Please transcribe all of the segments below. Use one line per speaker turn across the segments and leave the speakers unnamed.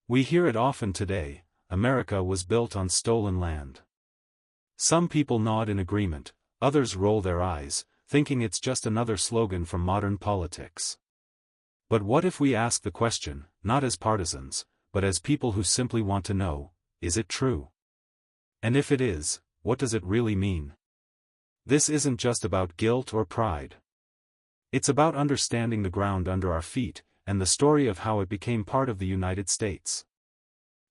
We hear it often today: America was built on stolen land. Some people nod in agreement, others roll their eyes, thinking it's just another slogan from modern politics. But what if we ask the question, not as partisans, but as people who simply want to know, is it true? And if it is, what does it really mean? This isn't just about guilt or pride. It's about understanding the ground under our feet, and the story of how it became part of the United States.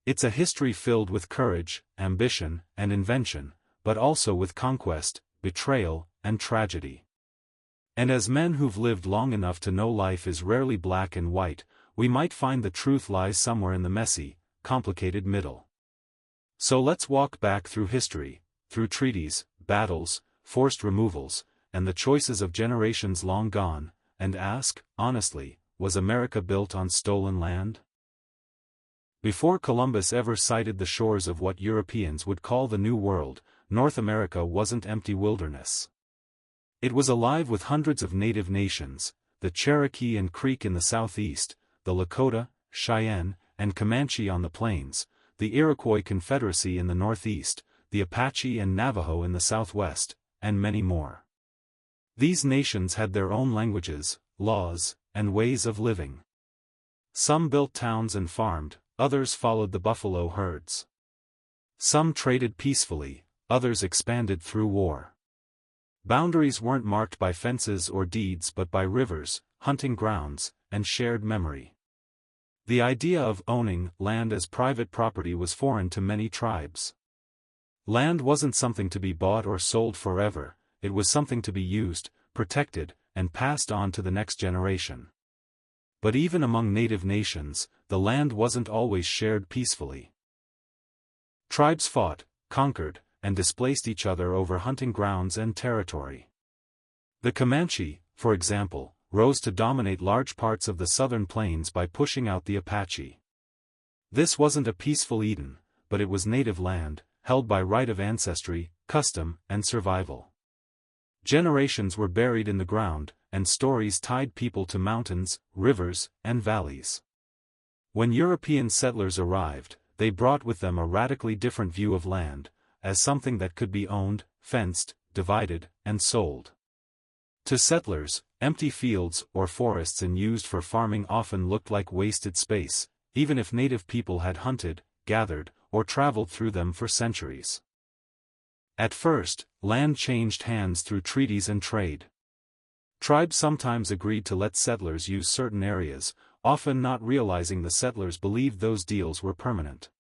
It's a history filled with courage, ambition, and invention, but also with conquest, betrayal, and tragedy. And as men who've lived long enough to know life is rarely black and white, we might find the truth lies somewhere in the messy, complicated middle. So let's walk back through history, through treaties, battles, forced removals, and the choices of generations long gone, and ask, honestly, was America built on stolen land? Before Columbus ever sighted the shores of what Europeans would call the New World, North America wasn't empty wilderness. It was alive with hundreds of native nations: the Cherokee and Creek in the southeast, the Lakota, Cheyenne, and Comanche on the plains, the Iroquois Confederacy in the northeast, the Apache and Navajo in the southwest, and many more. These nations had their own languages, laws, and ways of living. Some built towns and farmed, others followed the buffalo herds. Some traded peacefully, others expanded through war. Boundaries weren't marked by fences or deeds but by rivers, hunting grounds, and shared memory. The idea of owning land as private property was foreign to many tribes. Land wasn't something to be bought or sold forever, it was something to be used, protected, and passed on to the next generation. But even among native nations, the land wasn't always shared peacefully. Tribes fought, conquered, and displaced each other over hunting grounds and territory. The Comanche, for example, rose to dominate large parts of the southern plains by pushing out the Apache. This wasn't a peaceful Eden, but it was native land, held by right of ancestry, custom, and survival. Generations were buried in the ground, and stories tied people to mountains, rivers, and valleys. When European settlers arrived, they brought with them a radically different view of land, as something that could be owned, fenced, divided, and sold. To settlers, empty fields or forests unused for farming often looked like wasted space, even if native people had hunted, gathered, or traveled through them for centuries. At first, land changed hands through treaties and trade. Tribes sometimes agreed to let settlers use certain areas, often not realizing the settlers believed those deals were permanent.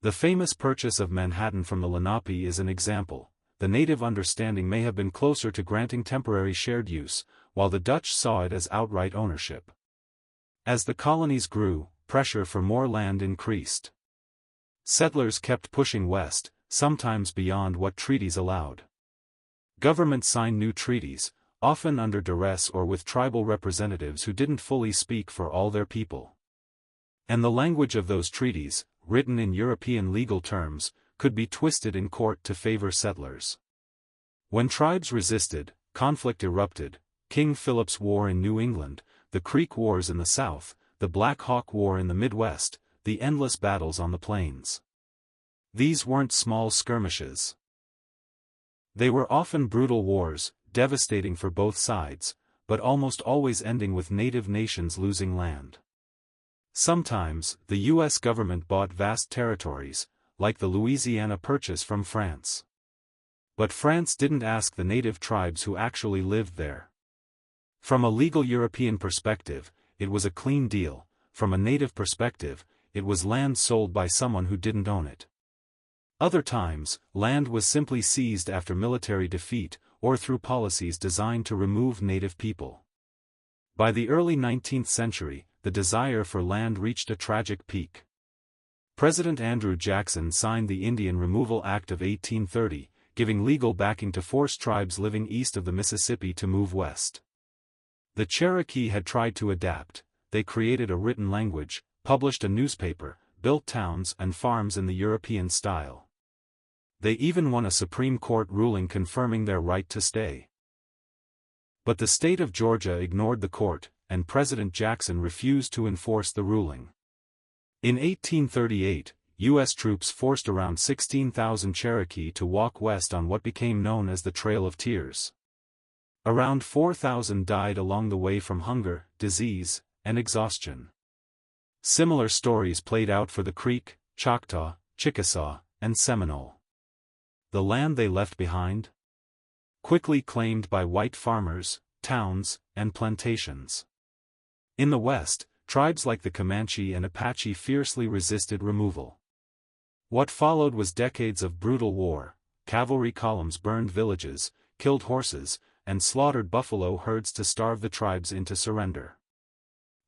The famous purchase of Manhattan from the Lenape is an example. The native understanding may have been closer to granting temporary shared use, while the Dutch saw it as outright ownership. As the colonies grew, pressure for more land increased. Settlers kept pushing west, sometimes beyond what treaties allowed. Governments signed new treaties, often under duress or with tribal representatives who didn't fully speak for all their people. And the language of those treaties, written in European legal terms, could be twisted in court to favor settlers. When tribes resisted, conflict erupted: King Philip's War in New England, the Creek Wars in the South, the Black Hawk War in the Midwest, the endless battles on the plains. These weren't small skirmishes. They were often brutal wars, devastating for both sides, but almost always ending with native nations losing land. Sometimes, the U.S. government bought vast territories, like the Louisiana Purchase from France. But France didn't ask the native tribes who actually lived there. From a legal European perspective, it was a clean deal. From a native perspective, it was land sold by someone who didn't own it. Other times, land was simply seized after military defeat, or through policies designed to remove native people. By the early 19th century, the desire for land reached a tragic peak. President Andrew Jackson signed the Indian Removal Act of 1830, giving legal backing to force tribes living east of the Mississippi to move west. The Cherokee had tried to adapt. They created a written language, published a newspaper, built towns and farms in the European style. They even won a Supreme Court ruling confirming their right to stay. But the state of Georgia ignored the court, and President Jackson refused to enforce the ruling. In 1838, U.S. troops forced around 16,000 Cherokee to walk west on what became known as the Trail of Tears. Around 4,000 died along the way from hunger, disease, and exhaustion. Similar stories played out for the Creek, Choctaw, Chickasaw, and Seminole. The land they left behind? Quickly claimed by white farmers, towns, and plantations. In the West, tribes like the Comanche and Apache fiercely resisted removal. What followed was decades of brutal war. Cavalry columns burned villages, killed horses, and slaughtered buffalo herds to starve the tribes into surrender.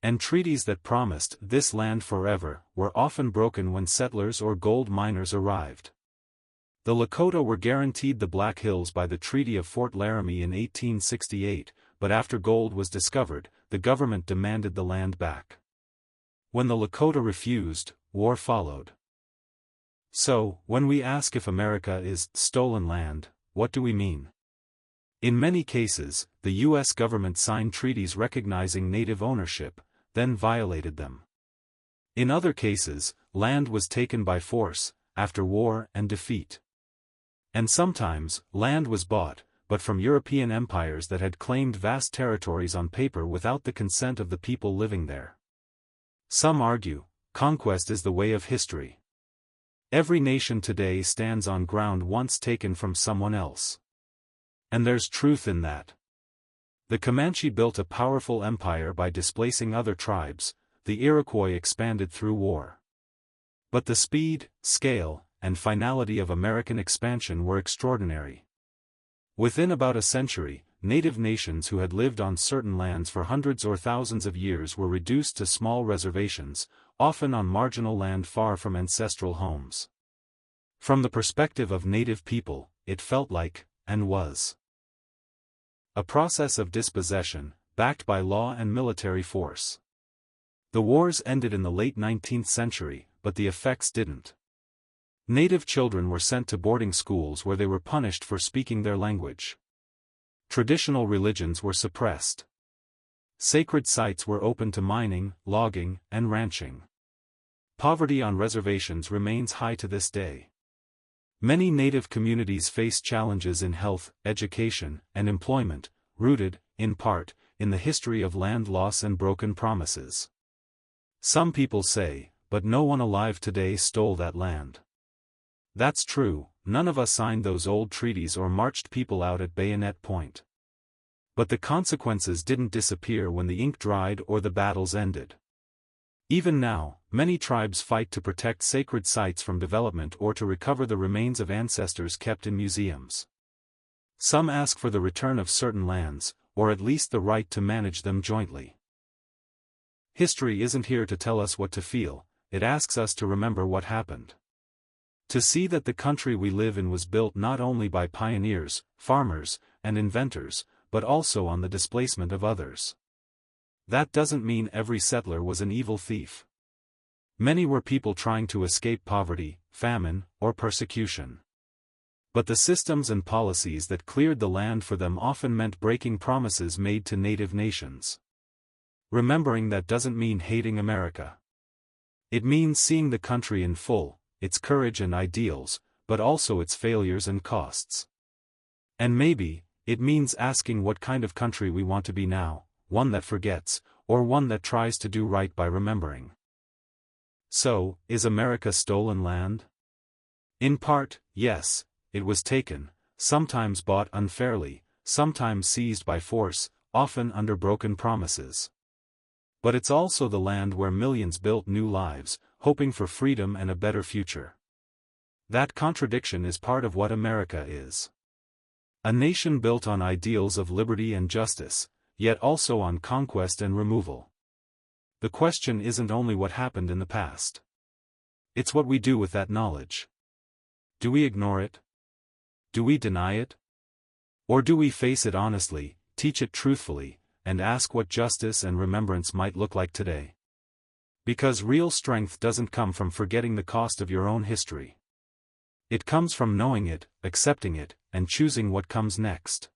And treaties that promised this land forever were often broken when settlers or gold miners arrived. The Lakota were guaranteed the Black Hills by the Treaty of Fort Laramie in 1868, but after gold was discovered, the government demanded the land back. When the Lakota refused, war followed. So, when we ask if America is stolen land, what do we mean? In many cases, the U.S. government signed treaties recognizing native ownership, then violated them. In other cases, land was taken by force, after war and defeat. And sometimes, land was bought, but from European empires that had claimed vast territories on paper without the consent of the people living there. Some argue, conquest is the way of history. Every nation today stands on ground once taken from someone else. And there's truth in that. The Comanche built a powerful empire by displacing other tribes, the Iroquois expanded through war. But the speed, scale, and finality of American expansion were extraordinary. Within about a century, native nations who had lived on certain lands for hundreds or thousands of years were reduced to small reservations, often on marginal land far from ancestral homes. From the perspective of native people, it felt like, and was, a process of dispossession, backed by law and military force. The wars ended in the late 19th century, but the effects didn't. Native children were sent to boarding schools where they were punished for speaking their language. Traditional religions were suppressed. Sacred sites were open to mining, logging, and ranching. Poverty on reservations remains high to this day. Many native communities face challenges in health, education, and employment, rooted, in part, in the history of land loss and broken promises. Some people say, but no one alive today stole that land. That's true, none of us signed those old treaties or marched people out at bayonet point. But the consequences didn't disappear when the ink dried or the battles ended. Even now, many tribes fight to protect sacred sites from development or to recover the remains of ancestors kept in museums. Some ask for the return of certain lands, or at least the right to manage them jointly. History isn't here to tell us what to feel, it asks us to remember what happened. To see that the country we live in was built not only by pioneers, farmers, and inventors, but also on the displacement of others. That doesn't mean every settler was an evil thief. Many were people trying to escape poverty, famine, or persecution. But the systems and policies that cleared the land for them often meant breaking promises made to native nations. Remembering that doesn't mean hating America. It means seeing the country in full, its courage and ideals, but also its failures and costs. And maybe, it means asking what kind of country we want to be now, one that forgets, or one that tries to do right by remembering. So, is America stolen land? In part, yes, it was taken, sometimes bought unfairly, sometimes seized by force, often under broken promises. But it's also the land where millions built new lives, hoping for freedom and a better future. That contradiction is part of what America is. A nation built on ideals of liberty and justice, yet also on conquest and removal. The question isn't only what happened in the past. It's what we do with that knowledge. Do we ignore it? Do we deny it? Or do we face it honestly, teach it truthfully, and ask what justice and remembrance might look like today? Because real strength doesn't come from forgetting the cost of your own history. It comes from knowing it, accepting it, and choosing what comes next.